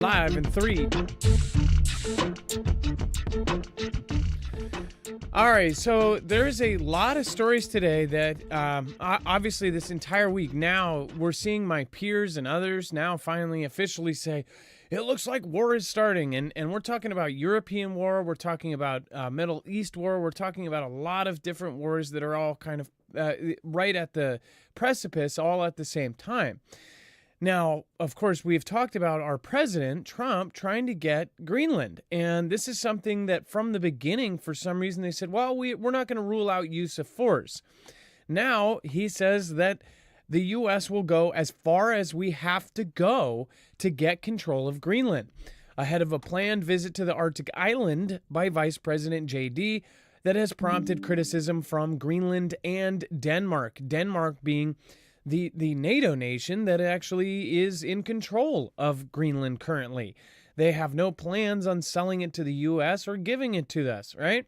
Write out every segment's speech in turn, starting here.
Live in 3. All right, so there's a lot of stories today that obviously this entire week now we're seeing my peers and others now finally officially say it looks like war is starting, and we're talking about European war, we're talking about Middle East war, we're talking about a lot of different wars that are all kind of right at the precipice all at the same time. Now, of course, we've talked about our president, Trump, trying to get Greenland. And this is something that from the beginning, for some reason, they said, well, we're not going to rule out use of force. Now, he says that the U.S. will go as far as we have to go to get control of Greenland, ahead of a planned visit to the Arctic island by Vice President J.D. that has prompted criticism from Greenland and Denmark. Denmark being the NATO nation that actually is in control of Greenland currently. They have no plans on selling it to the U.S. or giving it to us, right?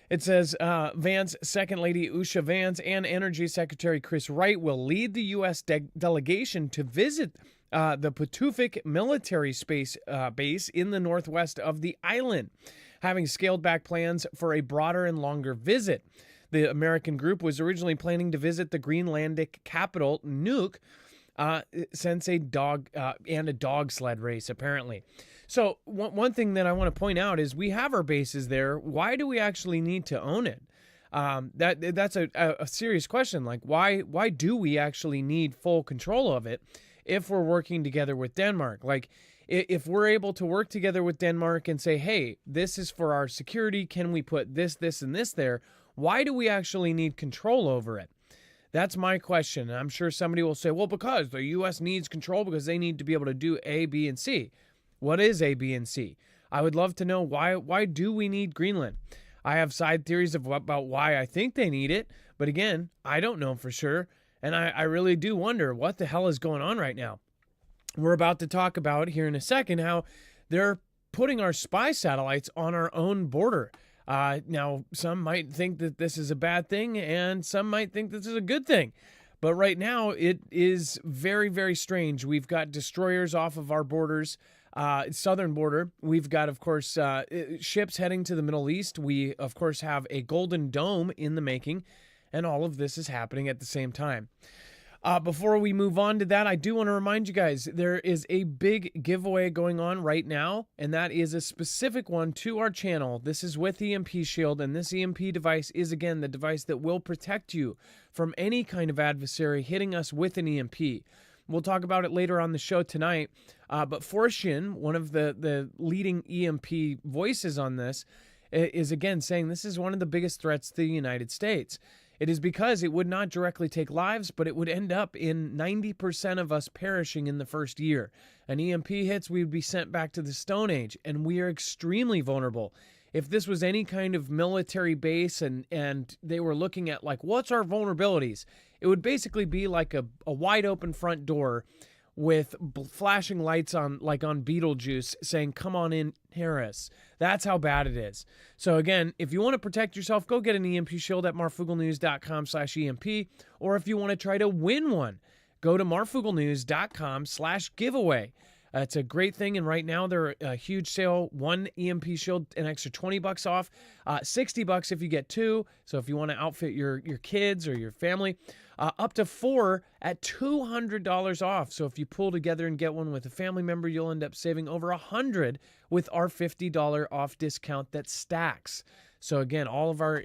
It says Vance, Second Lady Usha Vance, and Energy Secretary Chris Wright will lead the U.S. delegation to visit the Patuxent military space base in the northwest of the island, having scaled back plans for a broader and longer visit. The American group was originally planning to visit the Greenlandic capital, Nuuk, since a dog sled race, apparently. So one thing that I want to point out is we have our bases there. Why do we actually need to own it? That's a serious question. Like, why do we actually need full control of it if we're working together with Denmark? Like, if we're able to work together with Denmark and say, hey, this is for our security, can we put this, and this there? Why do we actually need control over it? That's my question. And I'm sure somebody will say, well, because the U.S. needs control because they need to be able to do A, B, and C. What is A, B, and C? I would love to know why do we need Greenland? I have side theories about why I think they need it. But again, I don't know for sure. And I really do wonder what the hell is going on right now. We're about to talk about here in a second how they're putting our spy satellites on our own border. Now, some might think that this is a bad thing, and some might think this is a good thing. But right now, it is very, very strange. We've got destroyers off of our borders, southern border. We've got, of course, ships heading to the Middle East. We, of course, have a Golden Dome in the making, and all of this is happening at the same time. Before we move on to that, I do want to remind you guys, there is a big giveaway going on right now, and that is a specific one to our channel. This is with EMP Shield, and this EMP device is, again, the device that will protect you from any kind of adversary hitting us with an EMP. We'll talk about it later on the show tonight, but Forshin, one of the leading EMP voices on this, is, again, saying this is one of the biggest threats to the United States. It is because it would not directly take lives, but it would end up in 90% of us perishing in the first year. An EMP hits, we would be sent back to the Stone Age, and we are extremely vulnerable. If this was any kind of military base and they were looking at, like, what's our vulnerabilities, it would basically be like a wide open front door with flashing lights on, like on Beetlejuice, saying, come on in, Harris. That's how bad it is. So again, if you want to protect yourself, go get an EMP shield at marfooglenews.com/EMP. Or if you want to try to win one, go to marfooglenews.com/giveaway. It's a great thing, and right now they're a huge sale. One EMP shield, an extra $20 off, $60 if you get two. So if you want to outfit your kids or your family, up to 4 at $200 off. So if you pull together and get one with a family member, you'll end up saving over $100 with our $50 off discount that stacks. So again, all of our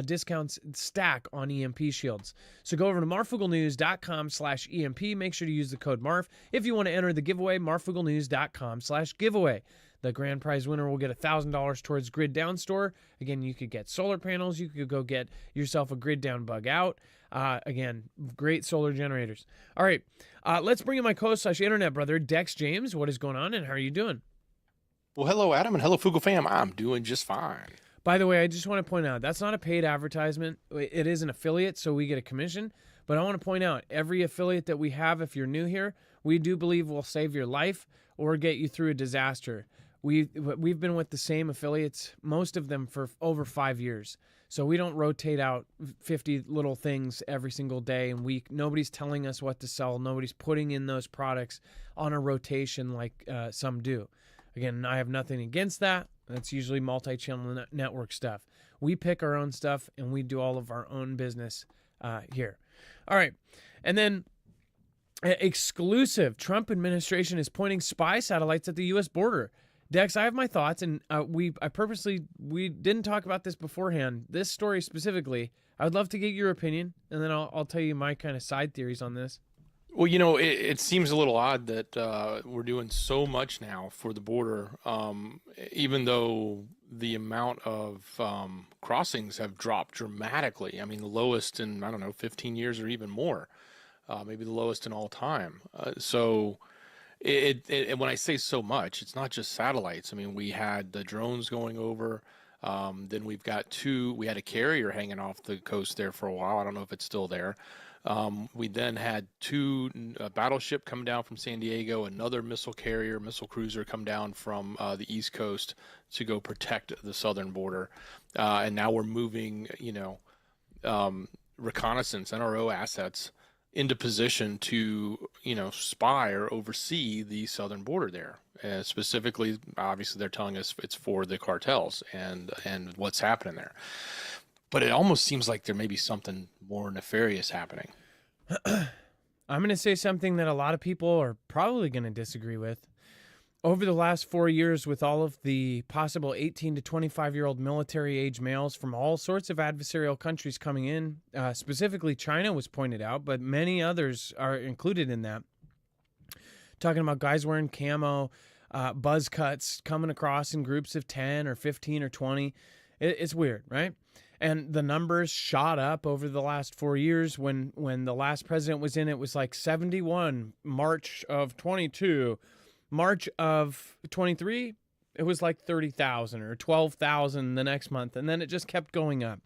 discounts stack on EMP shields. So go over to marfooglenews.com/EMP. Make sure to use the code MARF if you want to enter the giveaway, marfooglenews.com/giveaway. The grand prize winner will get $1,000 towards Grid Down Store. Again, you could get solar panels. You could go get yourself a Grid Down Bug Out. Again, great solar generators. All right, let's bring in my co-internet brother, Dex James. What is going on, and how are you doing? Well, hello, Adam, and hello, Foogle fam. I'm doing just fine. By the way, I just want to point out, that's not a paid advertisement. It is an affiliate, so we get a commission. But I want to point out, every affiliate that we have, if you're new here, we do believe will save your life or get you through a disaster. We've been with the same affiliates, most of them for over 5 years. So we don't rotate out 50 little things every single day and week. Nobody's telling us what to sell. Nobody's putting in those products on a rotation like some do. Again, I have nothing against that. That's usually multi-channel network stuff. We pick our own stuff and we do all of our own business here. All right. And then exclusive, Trump administration is pointing spy satellites at the U.S. border. Dex, I have my thoughts, and we didn't talk about this beforehand. This story specifically, I would love to get your opinion, and then I'll tell you my kind of side theories on this. Well, it seems a little odd that we're doing so much now for the border, even though the amount of crossings have dropped dramatically. I mean, the lowest in, I don't know, 15 years or even more, maybe the lowest in all time. So when I say so much, it's not just satellites. I mean, we had the drones going over. Then we had a carrier hanging off the coast there for a while. I don't know if it's still there. We then had a battleship come down from San Diego, another missile cruiser come down from the East Coast to go protect the southern border. And now we're moving, reconnaissance, NRO assets into position to, spy or oversee the southern border there. Specifically, obviously, they're telling us it's for the cartels and what's happening there. But it almost seems like there may be something more nefarious happening. I'm going to say something that a lot of people are probably going to disagree with. Over the last 4 years, with all of the possible 18 to 25-year-old military-age males from all sorts of adversarial countries coming in, specifically China was pointed out, but many others are included in that. Talking about guys wearing camo, buzz cuts, coming across in groups of 10 or 15 or 20. It's weird, right? And the numbers shot up over the last 4 years. When the last president was in, it was like 71, March of 22. March of 23, it was like 30,000 or 12,000 the next month. And then it just kept going up.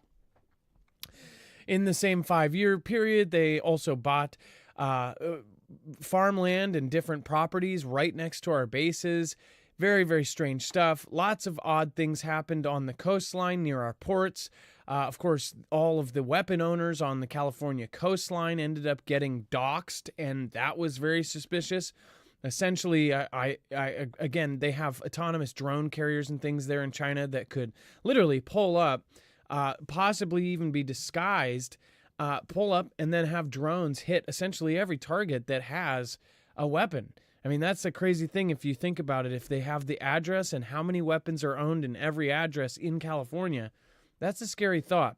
In the same 5-year period, they also bought farmland and different properties right next to our bases. Very, very strange stuff. Lots of odd things happened on the coastline near our ports. Of course, all of the weapon owners on the California coastline ended up getting doxxed, and that was very suspicious. Essentially, again, they have autonomous drone carriers and things there in China that could literally pull up, possibly even be disguised, pull up and then have drones hit essentially every target that has a weapon. I mean, that's a crazy thing if you think about it. If they have the address and how many weapons are owned in every address in California, that's a scary thought.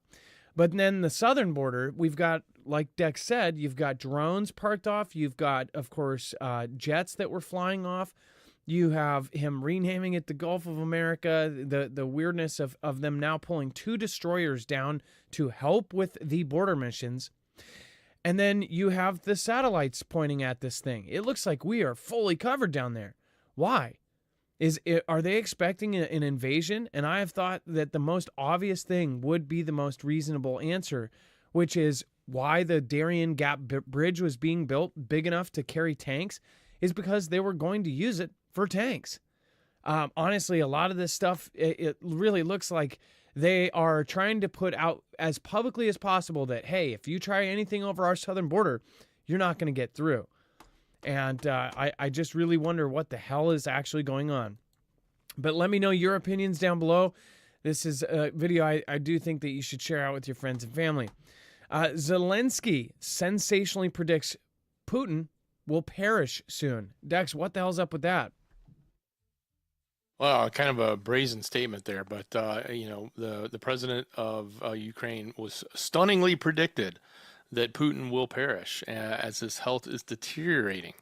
But then the southern border, we've got, like Dex said, you've got drones parked off. You've got, of course, jets that were flying off. You have him renaming it the Gulf of America, the weirdness of them now pulling 2 destroyers down to help with the border missions. And then you have the satellites pointing at this thing. It looks like we are fully covered down there. Why? Are they expecting an invasion? And I have thought that the most obvious thing would be the most reasonable answer, which is why the Darien Gap Bridge was being built big enough to carry tanks is because they were going to use it for tanks. Honestly, a lot of this stuff, it really looks like they are trying to put out as publicly as possible that, hey, if you try anything over our southern border, you're not going to get through. And I just really wonder what the hell is actually going on. But let me know your opinions down below. This is a video I do think that you should share out with your friends and family. Zelensky sensationally predicts Putin will perish soon. Dex, what the hell's up with that? Well, kind of a brazen statement there, but the president of Ukraine was stunningly predicted that Putin will perish as his health is deteriorating.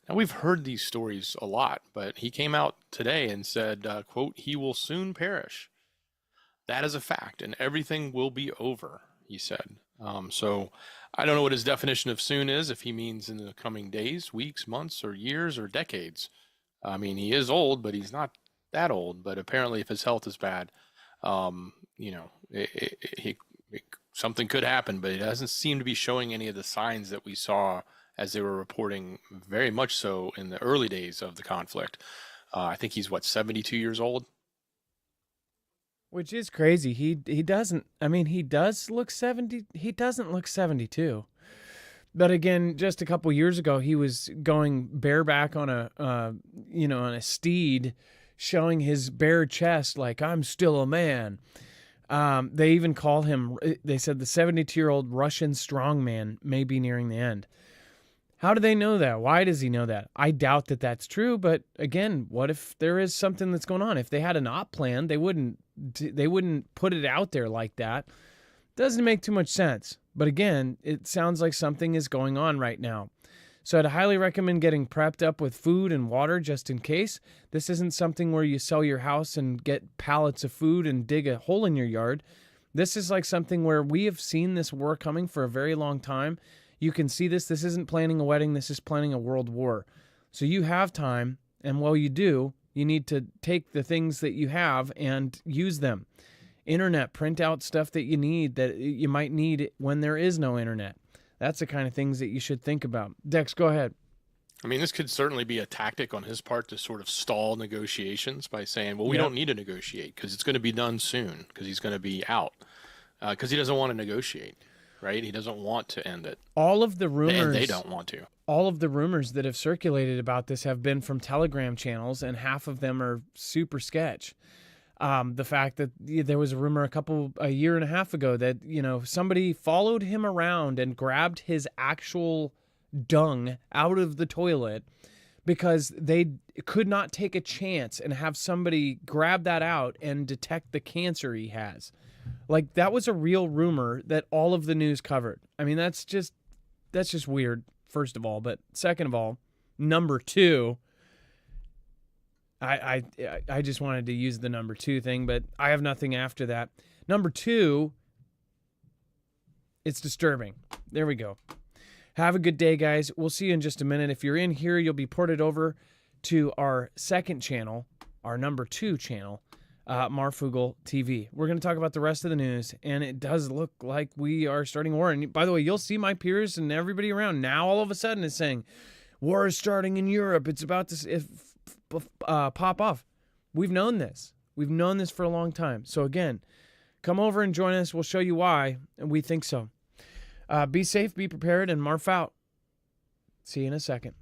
Now, we've heard these stories a lot, but he came out today and said, quote, he will soon perish. That is a fact, and everything will be over, he said. So I don't know what his definition of soon is, if he means in the coming days, weeks, months, or years, or decades. I mean, he is old, but he's not that old. But apparently if his health is bad, something could happen, but it doesn't seem to be showing any of the signs that we saw as they were reporting very much so in the early days of the conflict. I think he's 72 years old. Which is crazy. He doesn't. I mean, he does look 70. He doesn't look 72. But again, just a couple years ago, he was going bareback on on a steed, showing his bare chest, like I'm still a man. They even call him. They said the 72-year-old Russian strongman may be nearing the end. How do they know that? Why does he know that? I doubt that that's true. But again, what if there is something that's going on? If they had an op plan, they wouldn't put it out there like that. Doesn't make too much sense. But again, it sounds like something is going on right now. So I'd highly recommend getting prepped up with food and water just in case. This isn't something where you sell your house and get pallets of food and dig a hole in your yard. This is like something where we have seen this war coming for a very long time. You can see this. This isn't planning a wedding. This is planning a world war. So you have time, and while you do, you need to take the things that you have and use them. Internet, print out stuff that you need that you might need when there is no internet. That's the kind of things that you should think about. Dex, go ahead. I mean, this could certainly be a tactic on his part to sort of stall negotiations by saying, well, we don't need to negotiate because it's going to be done soon because he's going to be out because he doesn't want to negotiate. Right? He doesn't want to end it. All of the rumors. And they don't want to. All of the rumors that have circulated about this have been from Telegram channels, and half of them are super sketch. The fact that there was a rumor a year and a half ago that, somebody followed him around and grabbed his actual dung out of the toilet because they could not take a chance and have somebody grab that out and detect the cancer he has. Like, that was a real rumor that all of the news covered. I mean, that's just weird, first of all. But second of all, number two, I just wanted to use the number two thing, but I have nothing after that. Number two, it's disturbing. There we go. Have a good day, guys. We'll see you in just a minute. If you're in here, you'll be ported over to our second channel, our number two channel, Marfoogle TV. We're going to talk about the rest of the news, and it does look like we are starting a war. And by the way, you'll see my peers and everybody around now all of a sudden is saying, war is starting in Europe. It's about to pop off. We've known this. We've known this for a long time. So again, come over and join us. We'll show you why, and we think so. Be safe, be prepared, and Marf out. See you in a second.